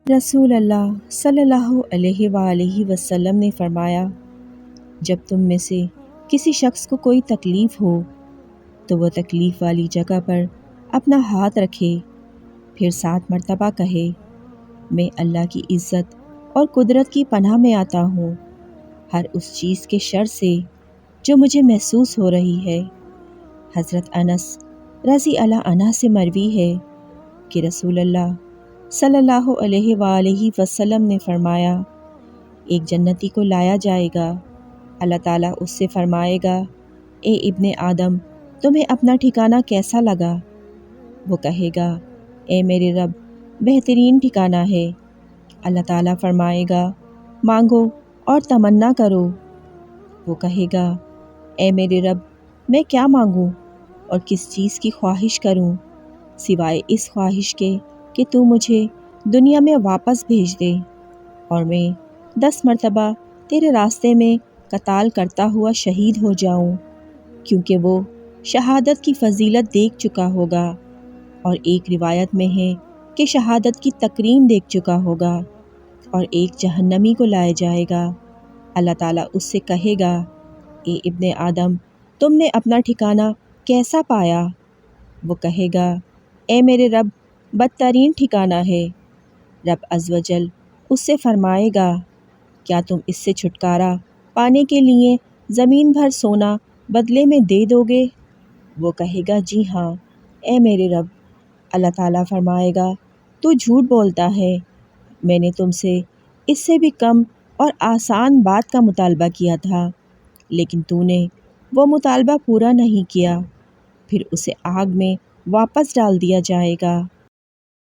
رسول اللہ صلی اللہ علیہ وآلہ وسلم نے فرمایا، جب تم میں سے کسی شخص کو کوئی تکلیف ہو تو وہ تکلیف والی جگہ پر اپنا ہاتھ رکھے، پھر 7 مرتبہ کہے، میں اللہ کی عزت اور قدرت کی پناہ میں آتا ہوں ہر اس چیز کے شر سے جو مجھے محسوس ہو رہی ہے۔ حضرت انس رضی اللہ عنہ سے مروی ہے کہ رسول اللہ صلی اللہ علیہ وآلہ وسلم نے فرمایا، ایک جنتی کو لایا جائے گا، اللہ تعالیٰ اس سے فرمائے گا، اے ابن آدم، تمہیں اپنا ٹھکانہ کیسا لگا؟ وہ کہے گا، اے میرے رب، بہترین ٹھکانہ ہے۔ اللہ تعالیٰ فرمائے گا، مانگو اور تمنا کرو۔ وہ کہے گا، اے میرے رب، میں کیا مانگوں اور کس چیز کی خواہش کروں سوائے اس خواہش کے کہ تو مجھے دنیا میں واپس بھیج دے اور میں 10 مرتبہ تیرے راستے میں قتال کرتا ہوا شہید ہو جاؤں، کیونکہ وہ شہادت کی فضیلت دیکھ چکا ہوگا، اور ایک روایت میں ہے کہ شہادت کی تکریم دیکھ چکا ہوگا۔ اور ایک جہنمی کو لایا جائے گا، اللہ تعالیٰ اس سے کہے گا، اے ابن آدم، تم نے اپنا ٹھکانہ کیسا پایا؟ وہ کہے گا، اے میرے رب، بدترین ٹھکانہ ہے۔ رب عز و جل اس سے فرمائے گا، کیا تم اس سے چھٹکارا پانے کے لیے زمین بھر سونا بدلے میں دے دو گے؟ وہ کہے گا، جی ہاں اے میرے رب۔ اللہ تعالیٰ فرمائے گا، تو جھوٹ بولتا ہے، میں نے تم سے اس سے بھی کم اور آسان بات کا مطالبہ کیا تھا، لیکن تو نے وہ مطالبہ پورا نہیں کیا۔ پھر اسے آگ میں واپس ڈال دیا جائے گا۔